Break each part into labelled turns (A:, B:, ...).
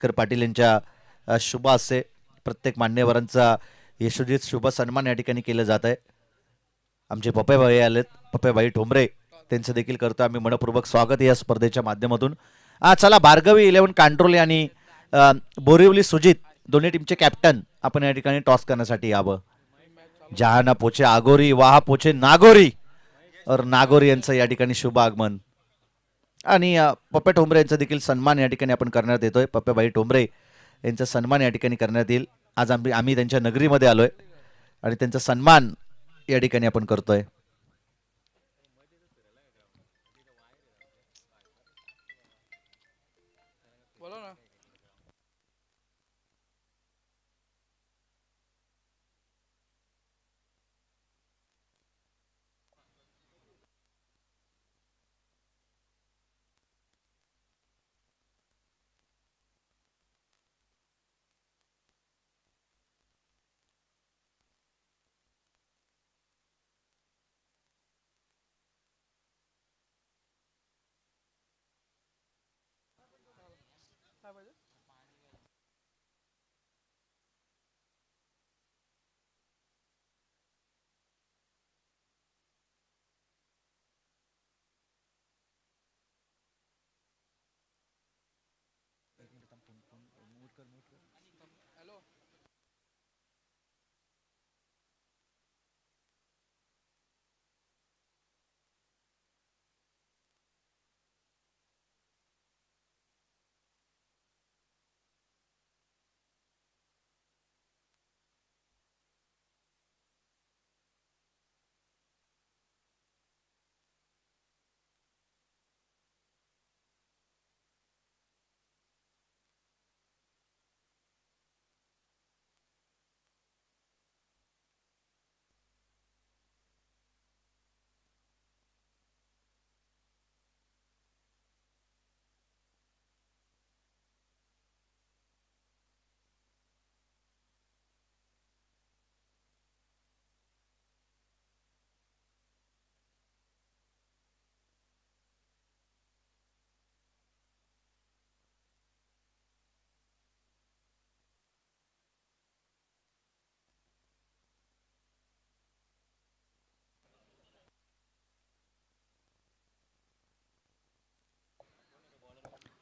A: कर पाटील यांच्या शुभ हस्ते प्रत्येक मान्यवरांचा यशोजित शुभ सन्मान या ठिकाणी केलं जात आहे. आमचे पप्पेभाई आलेत, पप्पेभाई ठोंबरे, त्यांचं देखील करतो आम्ही मनपूर्वक स्वागत या स्पर्धेच्या माध्यमातून. चला भार्गवी 11 कांट्रोले आणि बोरिवली सुजित दोन्ही टीमचे कॅप्टन आपण या ठिकाणी टॉस करण्यासाठी यावं. जहाना पोचे आगोरी, वाहा पोचे नागोरी और नागोरी यांचं या ठिकाणी शुभ आगमन आणि पप्पे ठोंबरे यांचा देखील सन्मान या ठिकाणी आपण करण्यात येतोय. पप्पेभाई ठोंबरे यांचा सन्मान या ठिकाणी करण्यात येईल. आज आम्ही त्यांच्या नगरीमध्ये आलोय आणि त्यांचा सन्मान या ठिकाणी आपण करतोय.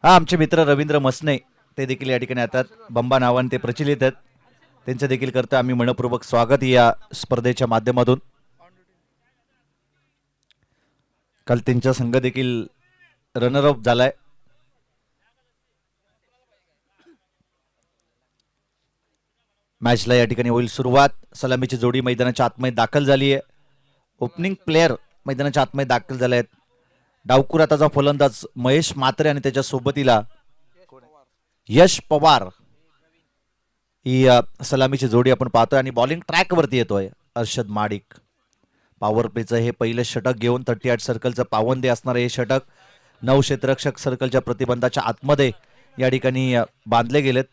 A: आमचे मित्र रवींद्र मसने ते देखील या ठिकाणी येतात. बंबा नावाने ते प्रचलित आहेत, त्यांचं देखील करतो आम्ही मनपूर्वक स्वागत या स्पर्धेच्या माध्यमातून. काल त्यांचा संघ देखील रनरअप झालाय. मॅचला या ठिकाणी होईल सुरुवात. सलामीची जोडी मैदानाच्या आतमध्ये दाखल झाली आहे. ओपनिंग प्लेअर मैदानाच्या आतमध्ये दाखल झाले आहेत. डावखुर आताचा फलंदाज महेश म्हात्रे आणि त्याच्या सोबतीला यश पवार ही सलामीची जोडी आपण पाहतोय आणि बॉलिंग ट्रॅक वरती येतोय अर्षद माडिक. पॉवर प्लेचं हे पहिलं षटक घेऊन 38 सर्कलचं पावंदे असणारे हे षटक 9 क्षेत्ररक्षक सर्कलच्या प्रतिबंधाच्या आतमध्ये या ठिकाणी बांधले गेलेत.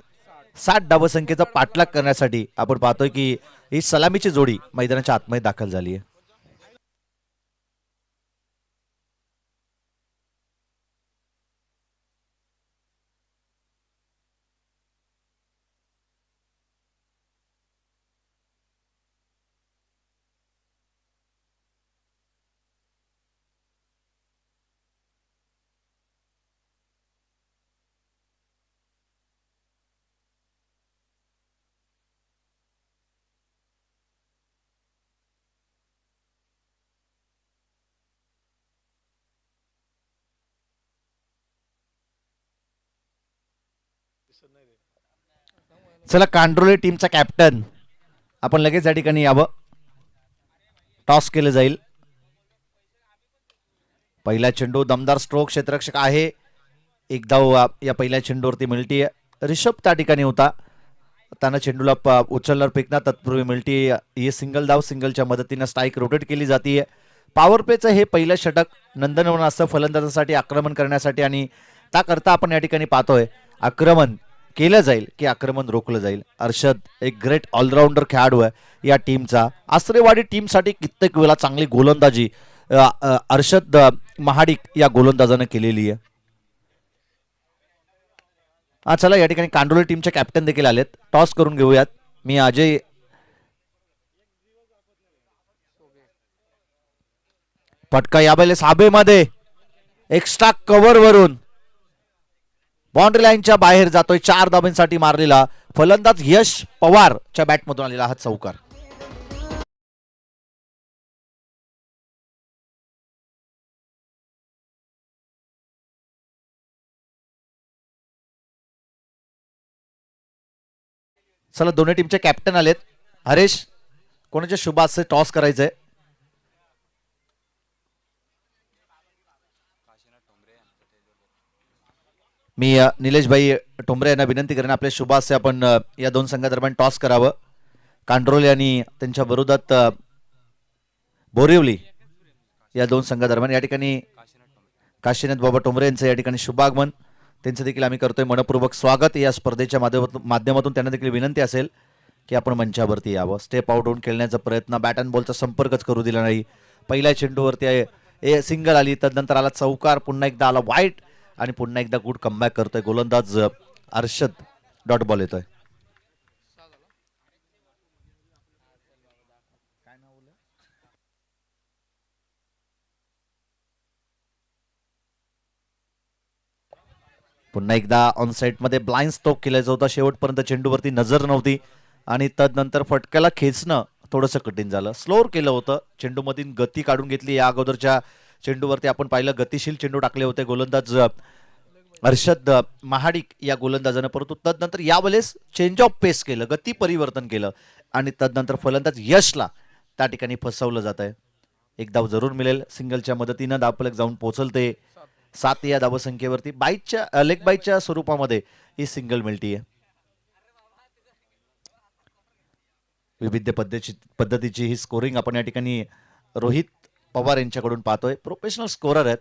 A: 60 धावसंख्येचा पाठलाग करण्यासाठी आपण पाहतोय की ही सलामीची जोडी मैदानाच्या आतमध्ये दाखल झाली आहे. चला कांड्रोले टीमचा कॅप्टन आपण लगेच या ठिकाणी यावं. टॉस केलं जाईल. पहिला चेंडू दमदार स्ट्रोक क्षेत्ररक्षक आहे. एक धाव या पहिल्या चेंडूवरती मिळती. रिषभ त्या ठिकाणी होता, त्यानं चेंडूला उचलणार फेकणार तत्पूर्वी मिळती. ही सिंगल धाव, सिंगलच्या मदतीने स्ट्राईक रोटेट केली जाते. पॉवर प्लेचं हे पहिलं षटक नंदनवन असतं फलंदाजांसाठी आक्रमण करण्यासाठी आणि त्याकरता आपण या ठिकाणी पाहतोय आक्रमण केलं जाईल की आक्रमण रोखलं जाईल. अर्षद एक ग्रेट ऑलराऊंडर खेळाडू आहे या टीमचा. आसरेवाडी टीमसाठी कित्येक वेळा चांगली गोलंदाजी अर्षद महाडिक या गोलंदाजानं केलेली आहे. हा चला या ठिकाणी कांडोली टीमचे कॅप्टन देखील आलेत. टॉस करून घेऊयात. मी अजय फटका या वेळेस हवेमध्ये एक्स्ट्रा कव्हर वरून बाउंड्री लाईनच्या बाहेर जातोय. 4 धाब्यांसाठी मारलेला फलंदाज यश पवारच्या बॅटमधून आलेला हा चौकार. चला दोन्ही टीमचे कॅप्टन आलेत. हरेश कोणाच्या शुभ हस्ते टॉस करायचंय? मी निलेश भाई ठोंबरे यांना विनंती करेन आपल्या शुभ हस्ते आपण या दोन संघादरम्यान टॉस करावं. कांड्रोले आणि त्यांच्या विरोधात बोरिवली या दोन संघादरम्यान या ठिकाणी काशीनाथ बाबा ठोंबरे यांचं या ठिकाणी शुभागमन त्यांचं देखील आम्ही करतोय मनपूर्वक स्वागत. या स्पर्धेच्या माध्यमातून त्यांना देखील विनंती असेल की आपण मंचावरती यावं. स्टेप आउट होऊन खेळण्याचा प्रयत्न, बॅट अँड बॉलचा संपर्कच करू दिला नाही. पहिल्या चेंडूवरती सिंगल आली, तदनंतर आला चौकार, पुन्हा एकदा आला वाईट आणि पुन्हा एकदा गुड कमबॅक करतोय गोलंदाज अर्षद. डॉट बॉल येतोय. पुन्हा एकदा ऑन साइड मध्ये ब्लाइंड स्ट्रोक केल्याचा होता. शेवटपर्यंत चेंडूवरती नजर नव्हती आणि तदनंतर फटक्याला खेचणं थोडंसं कठीण झालं. स्लोअर केलं होतं, चेंडूमधील गती काढून घेतली. या अगोदरच्या चेंडूवरती आपण पाहिलं गतिशील चेंडू टाकले होते गोलंदाज अर्षद महाडिक या गोलंदाजानं, परंतु तदनंतर यावेळेस चेंज ऑफ पेस केलं, गती परिवर्तन केलं आणि तदनंतर फलंदाज यशला त्या ठिकाणी फसवलं जात आहे. एक धाव जरूर मिळेल. सिंगलच्या मदतीनं धावफलक जाऊन पोहोचलते 7 या धावसंख्येवरती. लेग बाईटच्या स्वरूपामध्ये ही सिंगल मिळतीये. विविध पद्धतीची ही स्कोरिंग आपण या ठिकाणी रोहित पवार यांच्याकडून पाहतोय. प्रोफेशनल स्कोरर आहेत,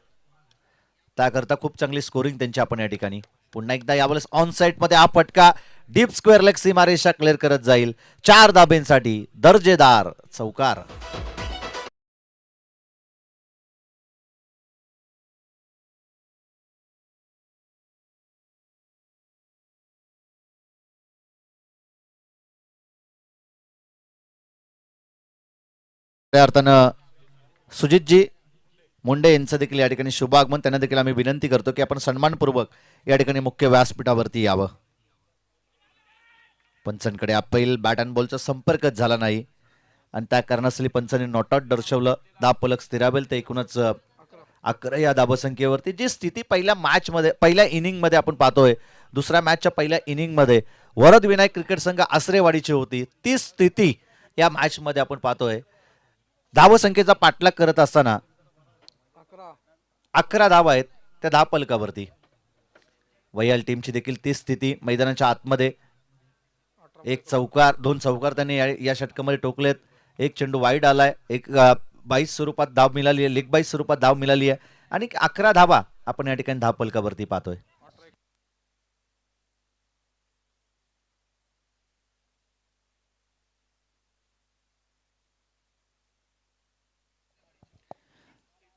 A: त्याकरता खूप चांगली स्कोरिंग त्यांची आपण या ठिकाणी. पुन्हा एकदा यावेळेस ऑन साइड मध्ये हा फटका डीप स्क्वेअर लेग सीमारेषा क्लिअर करत जाईल. 4 धाब्यांसाठी दर्जेदार चौकार. त्या अर्थानं सुजितजी मुंडे यांचं देखील या ठिकाणी शुभागमन. त्यांना देखील आम्ही विनंती करतो की आपण सन्मानपूर्वक या ठिकाणी मुख्य व्यासपीठावरती यावं. पंचांकडे अपील, बॅट अँड बॉलचा संपर्कच झाला नाही आणि त्या कारणास्तव पंचांनी नॉट आउट दर्शवलं. धावफलक स्थिरावेल ते एकूणच 11 या धावसंख्येवरती. जी स्थिती पहिल्या इनिंग मध्ये आपण पाहतोय, दुसऱ्या मॅचच्या पहिल्या इनिंग मध्ये वरद विनायक क्रिकेट संघ आसरेवाडीची होती, ती स्थिती या मॅच मध्ये आपण पाहतोय. धावसंख्येचा पाठलाग करत असताना 11 धावा आहेत त्या धावफलकावरती. वयाल टीमची देखील ती स्थिती. मैदानाच्या आतमध्ये 2 चौकार त्यांनी या षटकामध्ये टोकलेत. एक चेंडू वाईड आलाय, एक बाईस स्वरूपात धाव मिळाली आहे, लेग बाईस स्वरूपात धाव मिळाली आहे आणि 11 धावा आपण या ठिकाणी धावफलकावरती पाहतोय.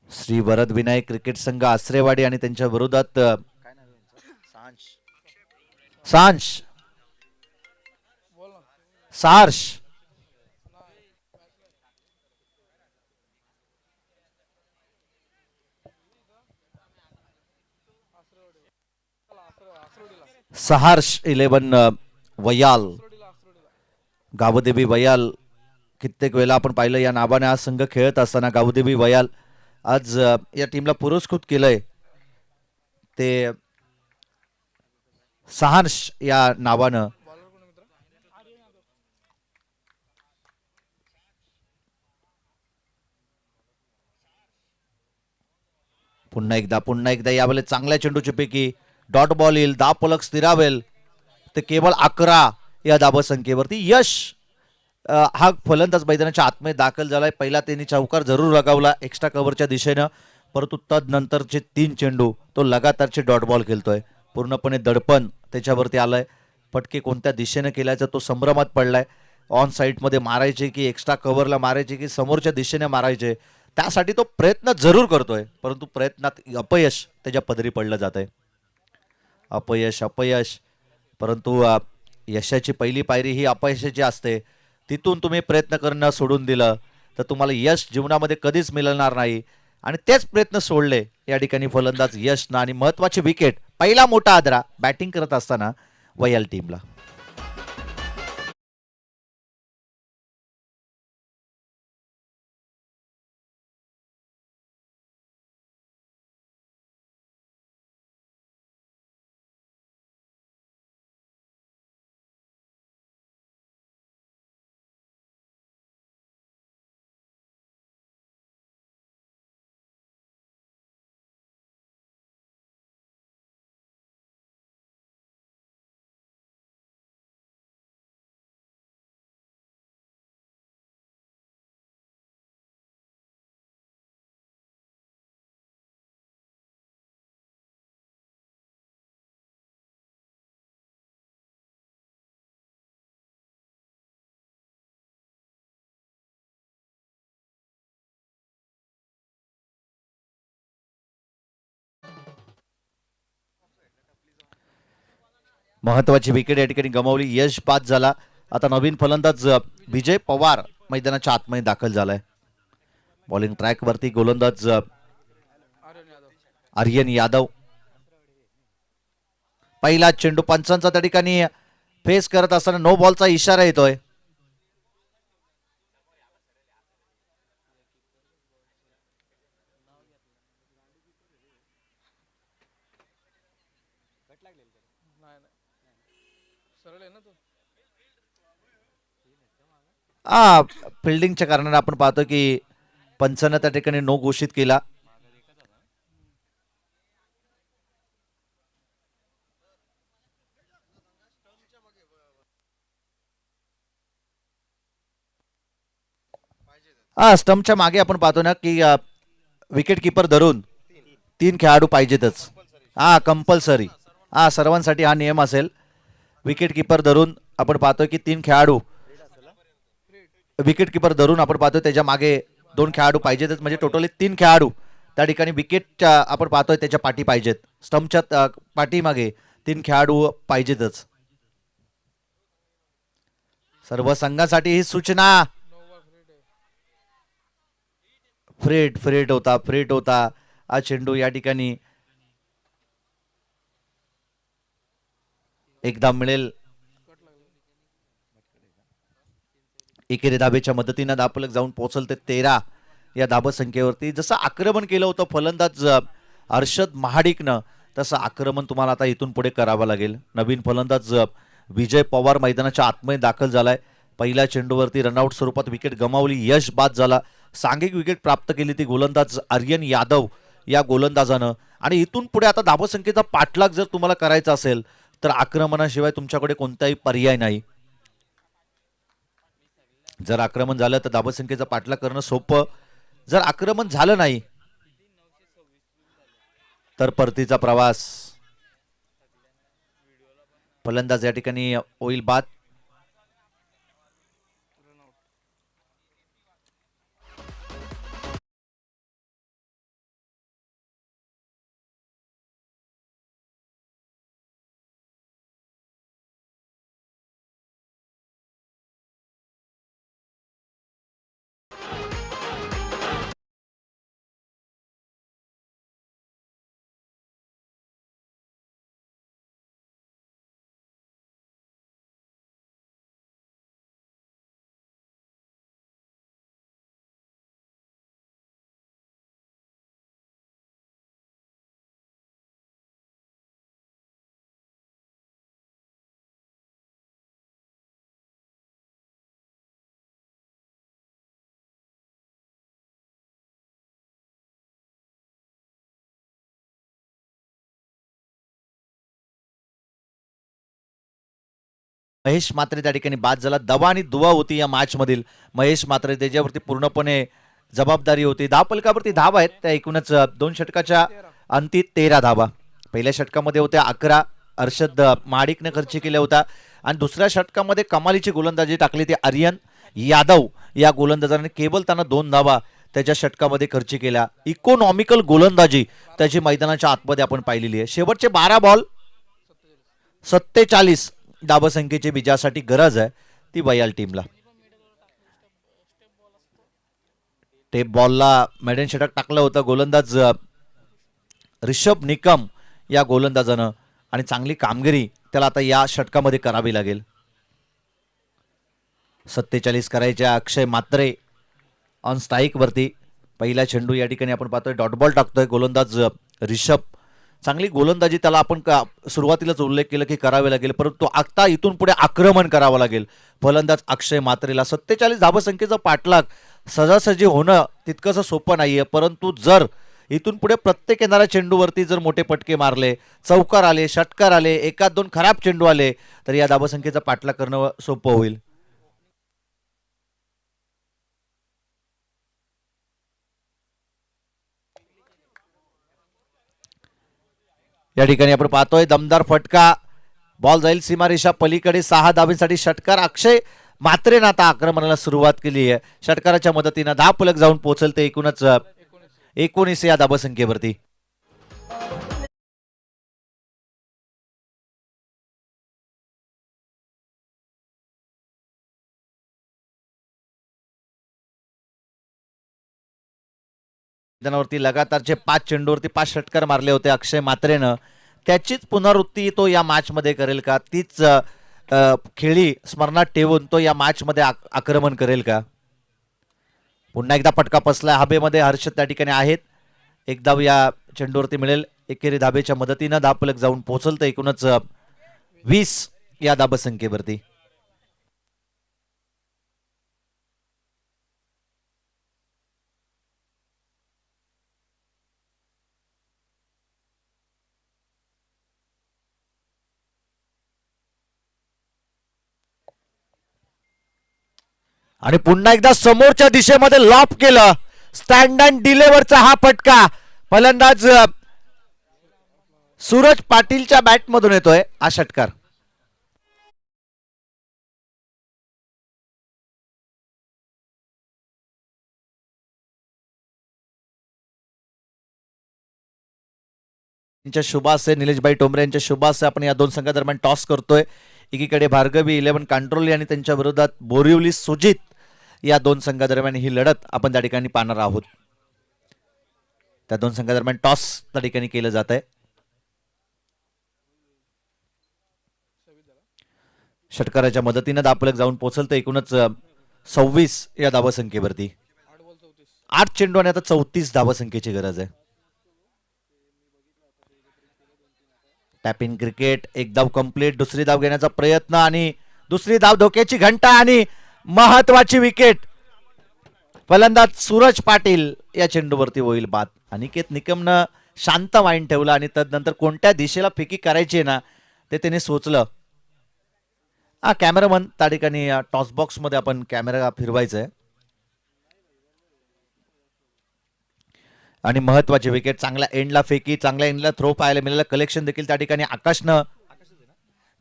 A: श्री वरद विनायक क्रिकेट संघ आसरेवाडी आणि त्यांच्या विरोधात सहार्ष 11 वयाल, गावदेवी वयाल. कित्येक वेळा आपण पाहिलं या नावाने हा संघ खेळत असताना गावदेवी वयाल आज या टीमला पुरस्कृत केलंय ते सहार्ष या नावानं. पुन्हा एकदा यावेळेस चांगल्या चेंडूची पैकी डॉट बॉल येईल, धावफलक स्थिरावेल ते केवळ 11 या धावसंख्येवरती. यश हा फलंदाज मैदानाच्या आतमध्ये दाखल झालाय. पहिला त्यांनी चौकार जरूर लगावला एक्स्ट्रा कव्हरच्या दिशेनं, परंतु तदनंतरचे 3 चेंडू तो लगातारचे डॉट बॉल खेळतोय. पूर्णपणे दडपण त्याच्यावरती आलंय. फटके कोणत्या दिशेनं केल्याचा तो संभ्रमात पडलाय. ऑन साइड मध्ये मारायचे की एक्स्ट्रा कव्हरला मारायचे की समोरच्या दिशेने मारायचे, त्यासाठी तो प्रयत्न जरूर करतोय, परंतु प्रयत्नात अपयश त्याच्या पदरी पडलं जात आहे. अपयश परंतु यशाची पहिली पायरी ही अपयशाची असते. तिथून तुम्ही प्रयत्न करणं सोडून दिलं तर तुम्हाला यश जीवनामध्ये कधीच मिळणार नाही. आणि तेच प्रयत्न सोडले या ठिकाणी फलंदाज यश ना. आणि महत्वाची विकेट, पहिला मोठा आदरा बॅटिंग करत असताना वयाल टीमला. महत्वाची विकेट या ठिकाणी गमावली, यश बाद झाला. आता नवीन फलंदाज विजय पवार मैदानाच्या आतमध्ये दाखल झालाय. बॉलिंग ट्रॅक वरती गोलंदाज आर्यन यादव. पहिला चेंडू पंचांचा त्या ठिकाणी फेस करत असताना नो बॉलचा इशारा येतोय. फिल्डिंगच्या कारणाने आपण पाहतो की पंचांना त्या ठिकाणी नो घोषित केला. स्टंपच्या मागे आपण पाहतो ना की विकेट किपर धरून 3 खेळाडू पाहिजेतच. कंपल्सरी सर्वांसाठी हा नियम असेल. विकेट किपर धरून आपण पाहतोय की 3 खेळाडू, विकेट किपर धरून आपण पाहतोय त्याच्या मागे 2 खेळाडू पाहिजेतच. म्हणजे टोटली 3 खेळाडू त्या ठिकाणी विकेटच्या आपण पाहतोय त्याच्या पाठी पाहिजेत. स्टंपच्या पाठीमागे 3 खेळाडू पाहिजेतच. सर्व संघासाठी ही सूचना. फ्रेट होता हा चेंडू या ठिकाणी एकदा मिळेल. एकेरी धाबेच्या मदतीने धापलक जाऊन पोहोचल ते 13 या धाबा संख्येवरती. जसं आक्रमण केलं होतं फलंदाज हर्षद महाडिकनं, तसं आक्रमण तुम्हाला आता इथून पुढे करावं लागेल. नवीन फलंदाज विजय पवार मैदानाच्या आतमध्ये दाखल झालाय. पहिल्या चेंडूवरती रनआउट स्वरूपात विकेट गमावली, यश बाद झाला. सांघिक विकेट प्राप्त केली ती गोलंदाज आर्यन यादव या गोलंदाजानं. आणि इथून पुढे आता धाबसंख्येचा पाठलाग जर तुम्हाला करायचा असेल तर आक्रमणाशिवाय तुमच्याकडे कोणताही पर्याय नाही. जर आक्रमण झालं तर धाबसंख्येचा पाठलाग करणं सोपं. जर आक्रमण झालं नाही तर परतीचा प्रवास. फलंदाज या ठिकाणी होईल बाद. महेश मात्रे त्या ठिकाणी बाद झाला. दवा आणि दुवा होती या मॅच मधील. महेश मात्रे त्याच्यावरती पूर्णपणे जबाबदारी होती. धावफलकावरती धावा आहेत त्या एकूणच 2 षटकाच्या अंती 13 धावा. पहिल्या षटकामध्ये होत्या 11 हर्षद महाडिकने खर्च केल्या होत्या. आणि दुसऱ्या षटकामध्ये कमालीची गोलंदाजी टाकली ती आर्यन यादव या गोलंदाजाने. केवळ त्यांना 2 धावा त्याच्या षटकामध्ये खर्च केल्या. इकॉनॉमिकल गोलंदाजी त्याची मैदानाच्या आतमध्ये आपण पाहिलेली आहे. शेवटचे 12 बॉल 47 धाबसंख्येची विजयासाठी गरज आहे ती बयाल टीमला. टेप बॉलला मेडन षटक टाकलं होतं गोलंदाज रिषभ निकम या गोलंदाजानं आणि चांगली कामगिरी त्याला आता या षटकामध्ये करावी लागेल. 47 करायच्या अक्षय मात्रे ऑन स्ट्राईक वरती. पहिला चेंडू या ठिकाणी आपण पाहतोय डॉट बॉल टाकतोय गोलंदाज रिषभ. चांगली गोलंदाजी त्याला आपण सुरुवातीलाच उल्लेख केला की करावे लागेल, परंतु आता इथून पुढे आक्रमण करावं लागेल. फलंदाज अक्षय मात्रेला 47 धाबसंख्येचा पाठलाग सहजासहजी होणं तितकंसं सोपं नाहीये, परंतु जर इथून पुढे प्रत्येक येणाऱ्या चेंडूवरती जर मोठे पटके मारले, चौकार आले, षटकार आले, एकात दोन खराब चेंडू आले तर या धाबसंख्येचा पाठलाग करणं सोपं होईल. या ठिकाणी आपण पाहतोय दमदार फटका, बॉल जाईल सीमारेषा पलीकडे. 6 धाबींसाठी षटकार. अक्षय मात्रेनं आता आक्रमणाला सुरुवात केली आहे. षटकाराच्या मदतीनं 10 फलक जाऊन पोहोचल ते एकूणच 19 या धाबसंख्येवरती. मैदानावरती लगातारचे 5 चेंडूवरती 5 षटकार मारले होते अक्षय मात्रेनं. त्याचीच पुनरावृत्ती तो या मॅच मध्ये करेल का? तीच खेळी स्मरणात ठेवून तो या मॅच मध्ये आक्रमण करेल का? पुन्हा एकदा फटका पसला हवेमध्ये. हर्ष त्या ठिकाणी आहेत. एक धाव या चेंडूवरती मिळेल. एकेरी धाबेच्या मदतीनं 10 फलक जाऊन पोहोचल तर एकूणच 20 या धाबसंख्येवरती. आणि पुन्हा एकदा समोरच्या दिशेमध्ये लॉप केलं. स्टँड अँड डिलेवरचा हा फटका फलंदाज सूरज पाटीलच्या बॅटमधून येतोय हा षटकार. शुभासे निलेशभाई टोमरे यांच्या शुभासे आपण या दोन संघादरम्यान टॉस करतोय. एकीकडे भार्गवी 11 कांट्रोली आणि त्यांच्या विरोधात बोरिवली सुजित या दोन संघादरम्यान ही लढत आपण त्या ठिकाणी पाहणार आहोत. त्या दोन संघादरम्यान टॉस त्या ठिकाणी केलं जात आहे. षटकाराच्या मदतीने 10 फलक जाऊन पोहोचल तर एकूणच 26 या धावसंख्येवरती. 8 चेंडू आणि आता 34 धावसंख्येची गरज आहे. Tap in cricket. एक धाव कंप्लीट. दुसरी धाव घेण्याचा प्रयत्न आणि दुसरी धाव धोक्याची घंटा आणि महत्वाची विकेट. फलंदाज सूरज पाटील या चेंडूवरती होईल बाद. अनिकेत निकमनं शांत माइंड ठेवला आणि तदनंतर कोणत्या दिशेला फेकी करायची ना ते त्याने सोचलं. हा कॅमेरामन त्या ठिकाणी टॉस बॉक्स मध्ये आपण कॅमेरा फिरवायचा आहे. आणि महत्वाची विकेट. चांगल्या एंडला फेकी, चांगल्या एंडला थ्रो पाहायला मिळालं. कलेक्शन देखील त्या ठिकाणी आकाशनं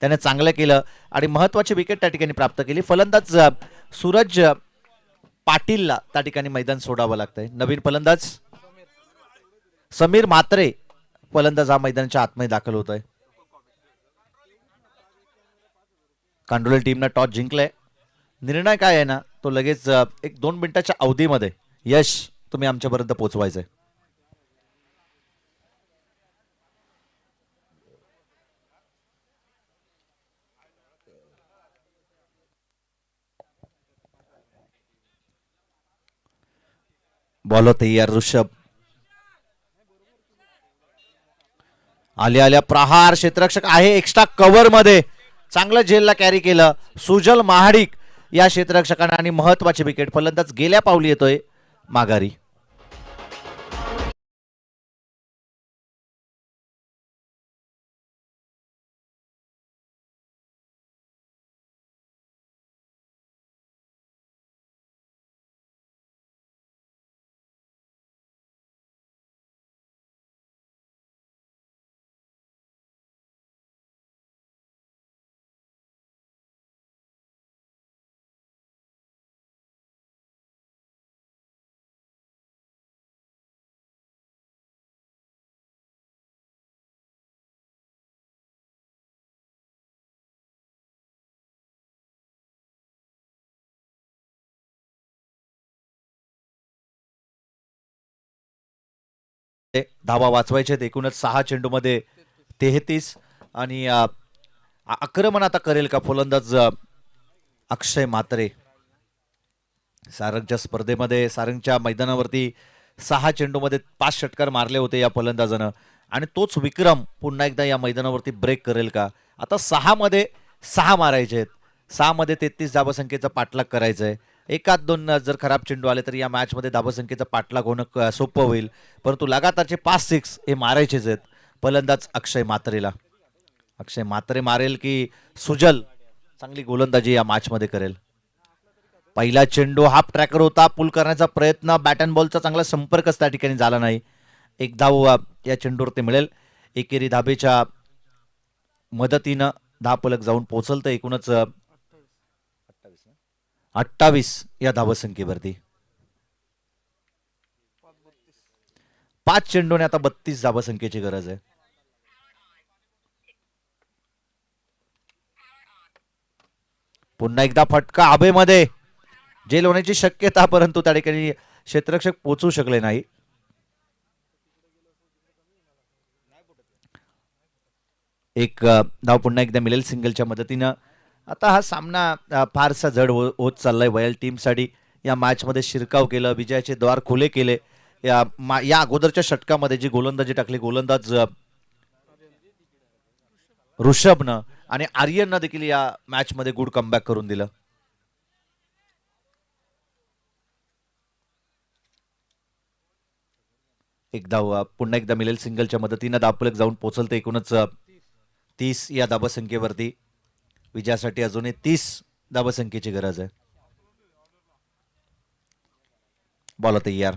A: त्याने चांगलं केलं आणि महत्वाची विकेट त्या ठिकाणी प्राप्त केली. फलंदाज सूरज पाटीलला त्या ठिकाणी मैदान सोडावं लागतंय. नवीन फलंदाज समीर म्हात्रे फलंदाज हा मैदानाच्या आतमध्ये दाखल होत आहे. कांडोली टीमनं टॉस जिंकलाय. निर्णय काय आहे ना तो लगेच 1-2 मिनिटाच्या अवधीमध्ये यश तुम्ही आमच्यापर्यंत पोहोचवायचंय. बॉल तयार. ऋषभ आल्या प्रहार. क्षेत्ररक्षक आहे एक्स्ट्रा कव्हर मध्ये. चांगलं झेलला कॅरी केलं सुजल महाडिक या क्षेत्ररक्षकाने आणि महत्वाची विकेट. फलंदाज गेल्या पावली येतोय माघारी. धावा वाचवायचे आहेत. एकूणच 6 चेंडूमध्ये 33 आणि आक्रमण आता करेल का फलंदाज अक्षय म्हात्रे. सारंगच्या स्पर्धेमध्ये सारंगच्या मैदानावरती 6 चेंडूमध्ये 5 षटकार मारले होते या फलंदाजानं आणि तोच विक्रम पुन्हा एकदा या मैदानावरती ब्रेक करेल का. आता 6 मध्ये 6 मारायचे आहेत. 6 मध्ये 33 धावसंख्येचा पाठलाग करायचा आहे. एकात दोन जर खराब चेंडू आले तर या मॅचमध्ये धावसंख्येचा पाठलाग होणं सोपं होईल. परंतु लगातारचे 5-6 हे मारायचेच आहेत फलंदाज अक्षय म्हात्रेला. अक्षय म्हात्रे मारेल की सुजल चांगली गोलंदाजी या मॅचमध्ये करेल. पहिला चेंडू हाफ ट्रॅकर होता. पुल करण्याचा प्रयत्न बॅट अँड बॉलचा चांगला संपर्कच त्या ठिकाणी झाला नाही. एक धाव या चेंडूवरती मिळेल. एकेरी धाबेच्या मदतीनं धावफलक जाऊन पोहोचल तर एकूणच 28 या धावसंख्येवरती. 5 चेंडूने आता 32 धावसंख्येची गरज आहे. पुन्हा एकदा फटका हवेमध्ये जेल होण्याची शक्यता परंतु त्या ठिकाणी क्षेत्ररक्षक पोहोचू शकले नाही. एक धाव पुन्हा एकदा मिळेल सिंगलच्या मदतीनं. आता हा सामना फारसा जड होत चाललाय वयल टीमसाठी. या मॅचमध्ये शिरकाव केलं, विजयाचे द्वार खुले केले. या अगोदरच्या षटकामध्ये जी गोलंदाजी टाकली गोलंदाज ऋषभनं आणि आर्यननं देखील या मॅचमध्ये गुड कमबॅक करून दिलं. एक धाव पुन्हा एकदा मिळेल सिंगलच्या मदतीनं. धावफलक जाऊन पोहोचल तर एकूणच 30 या धावसंख्येवरती. विजयासाठी अजूनही 30 धावसंख्येची गरज आहे. बॉल तयार.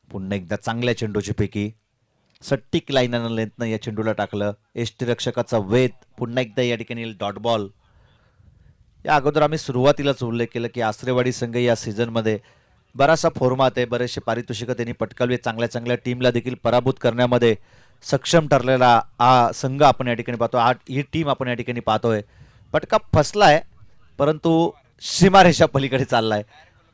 A: पुन्हा एकदा चांगल्या चेंडूची पैकी सट्टिक लाईननं लेंथनं या चेंडूला टाकलं. यष्टीरक्षकाचा वेध. पुन्हा एकदा या ठिकाणी डॉट बॉल. या अगोदर आम्ही सुरुवातीलाच उल्लेख केला की आसरेवाडी संघ या सीझनमध्ये बराचसा फॉर्मात आहे. बरेचसे पारितोषिकं त्यांनी पटकावली. चांगल्या चांगल्या टीमला देखील पराभूत करण्यामध्ये सक्षम ठरलेला हा संघ आपण या ठिकाणी पाहतो. ही टीम आपण या ठिकाणी पाहतोय. पटका फसलाय परंतु सीमारेषा पलीकडे चाललाय.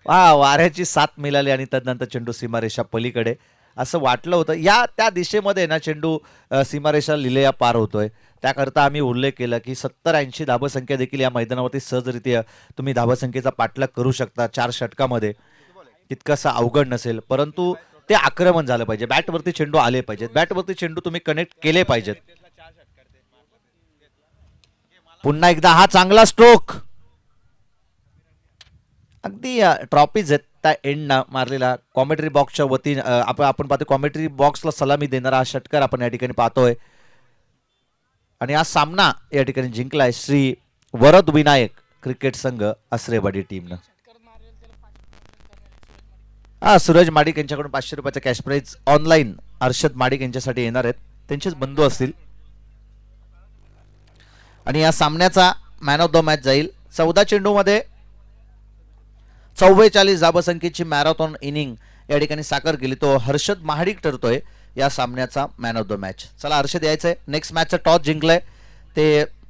A: वाऱ्याची साथ मिळाली आणि तदनंतर चेंडू सीमारेषा पलीकडे असं वाटलं होतं. त्या दिशेमध्ये ना चेंडू सीमारेषा लिलेया पार होतोय. त्याकरता आम्ही उल्लेख केला की 70-80 धावसंख्या देखील या मैदानावरती सहजरित्या तुम्ही धावसंख्येचा पाठलाग करू शकता. 4 षटकामध्ये तितकंसं अवघड नसेल परंतु ते आक्रमण झालं पाहिजे. बॅटवरती चेंडू आले पाहिजेत. बॅटवरती चेंडू तुम्ही कनेक्ट केले पाहिजेत. पुन्हा एकदा हा चांगला स्ट्रोक. अगदी ट्रॉफीज आहेत त्या एंडना मारलेला. कॉमेंट्री बॉक्सच्या वतीने आपण पाहतो कॉमेंट्री बॉक्सला सलामी देणारा हा षटकार आपण या ठिकाणी पाहतोय. आणि हा सामना या ठिकाणी जिंकलाय श्री वरद विनायक क्रिकेट संघ आसरेवाडी टीमनं. सूरज माडिक यांच्याकडून 500 रुपयाचा cash prize online Arshad Madik यांच्यासाठी येणार आहेत. त्यांचेच बंधू असतील. आणि या सामन्याचा मॅन ऑफ द मॅच जाईल. 14 चेंडूमध्ये 44 धावसंख्येची मॅरेथॉन इनिंग या ठिकाणी साकार केली. तो हर्षद महाडिक ठरतोय या सामन्याचा मॅन ऑफ द मॅच. चला हर्षद यायचंय. नेक्स्ट मॅचचा टॉस जिंकलाय ते